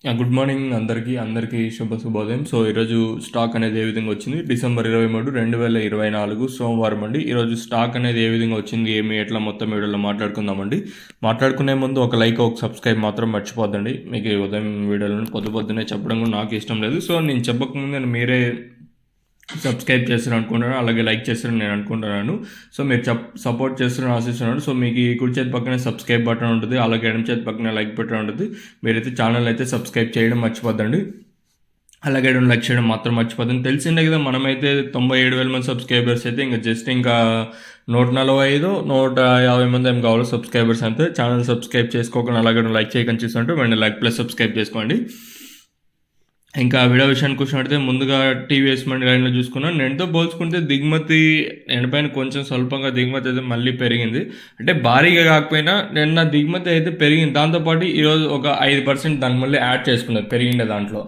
Good morning అందరికీ శుభోదయం. So ఈరోజు స్టాక్ అనేది ఏ విధంగా వచ్చింది, డిసెంబర్ 23, 2024 సోమవారం అండి. ఈరోజు స్టాక్ అనేది ఏ విధంగా వచ్చింది, ఎట్లా మొత్తం వీడియోలో మాట్లాడుకుందామండి. మాట్లాడుకునే ముందు ఒక లైక్, ఒక సబ్స్క్రైబ్ మాత్రం మర్చిపోద్దండి. మీకు ఈ ఉదయం వీడియోలను పొద్దున్నే చెప్పడం కూడా నాకు ఇష్టం లేదు. సో నేను చెప్పకముందు మీరే సబ్స్క్రైబ్ చేస్తారని అనుకుంటున్నాను, అలాగే లైక్ చేస్తారని నేను అనుకుంటున్నాను. సో మీరు సపోర్ట్ చేస్తారని ఆశిస్తున్నాను. సో మీకు ఈ కుడి చేతి పక్కనే సబ్స్క్రైబ్ బటన్ ఉంటుంది, అలాగే ఎడమ చేతి పక్కనే లైక్ బటన్ ఉంటుంది. మీరైతే ఛానల్ అయితే సబ్స్క్రైబ్ చేయడం మర్చిపోద్దండి, అలాగే లైక్ చేయడం మాత్రం మర్చిపోతుంది. తెలిసిందే కదా, మనమైతే 97,000 మంది సబ్స్క్రైబర్స్ అయితే ఇంకా జస్ట్ ఇంకా 145, 150 మంది ఏం కావాలో సబ్స్క్రైబర్స్ అంతే. ఛానల్ సబ్స్క్రైబ్ చేసుకోకుండా అలాగే లైక్ చేయకుండా చూస్తుంటే వెంటనే లైక్ ప్లస్ సబ్స్క్రైబ్ చేసుకోండి. ఇంకా వీడియో విషయానికి వచ్చినట్టయితే ముందుగా టీవీఎస్ మండి లైన్లో చూసుకున్నాను. నేనుతో పోల్చుకుంటే దిగుమతి ఎండపైన కొంచెం స్వల్పంగా దిగుమతి అయితే మళ్ళీ పెరిగింది. అంటే భారీగా కాకపోయినా నిన్న దిగుమతి అయితే పెరిగింది. దాంతోపాటు ఈరోజు ఒక 5% దాన్ని మళ్ళీ యాడ్ చేసుకున్నారు పెరిగిండే దాంట్లో.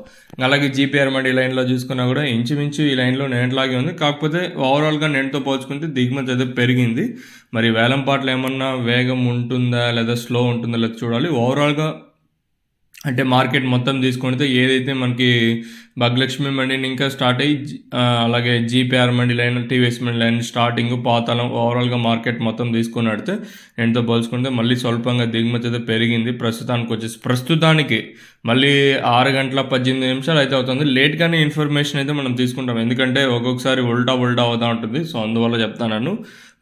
అలాగే జీపీఆర్ మండి లైన్లో చూసుకున్నా కూడా ఇంచుమించు ఈ లైన్లో నేట్లాగే ఉంది. కాకపోతే ఓవరాల్గా నేనుతో పోల్చుకుంటే దిగుమతి అయితే పెరిగింది. మరి వేలంపాట్లు ఏమన్నా వేగం ఉంటుందా లేదా స్లో ఉంటుందా లేదా చూడాలి. ఓవరాల్గా అంటే మార్కెట్ మొత్తం తీసుకుంటే ఏదైతే మనకి భాగ్యలక్ష్మి మండిని ఇంకా స్టార్ట్ అయ్యి అలాగే జీపీఆర్ మండి లైన్, టీవీఎస్ మండి లైన్ స్టార్టింగ్ పాతాళం ఓవరాల్గా మార్కెట్ మొత్తం తీసుకుని నడితే ఎంతో పోల్చుకుంటే మళ్ళీ స్వల్పంగా దిగుమతి అయితే పెరిగింది. ప్రస్తుతానికి మళ్ళీ 6 గంటల 18 నిమిషాలు అయితే అవుతుంది. లేట్గానే ఇన్ఫర్మేషన్ అయితే మనం తీసుకుంటాం, ఎందుకంటే ఒక్కొక్కసారి ఉల్టా అవుతూ ఉంటుంది. సో అందువల్ల చెప్తాను.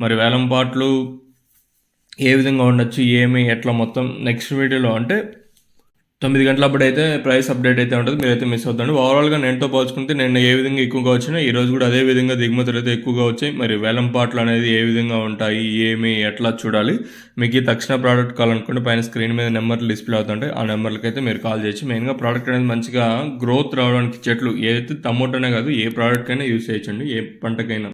మరి వేలంపాట్లు ఏ విధంగా ఉండొచ్చు, ఎట్లా మొత్తం నెక్స్ట్ వీడియోలో అంటే 9 గంటలప్పుడు అయితే ప్రైస్ అప్డేట్ అయితే ఉంటుంది, మీరైతే మిస్ అవుతుంది. ఓవరాల్గా నేనుతో పోల్చుకుంటే నిన్న ఏ విధంగా ఎక్కువగా వచ్చినా ఈరోజు కూడా అదే విధంగా దిగుమతులు అయితే ఎక్కువగా వచ్చాయి. మరి వేలంపాట్లు అనేది ఏ విధంగా ఉంటాయి, ఎట్లా చూడాలి. మీకు ఈ తక్షణ ప్రోడక్ట్ కావాలనుకుంటే పైన స్క్రీన్ మీద నెంబర్లు డిస్ప్లే అవుతుంటాయి, ఆ నెంబర్లకి అయితే మీరు కాల్ చేయొచ్చు. మెయిన్గా ప్రోడక్ట్ అనేది మంచిగా గ్రోత్ రావడానికి చెట్లు ఏదైతే టమోటానే కాదు ఏ ప్రోడక్ట్ అయినా యూస్ చేయొచ్చండి, ఏ పంటకైనా.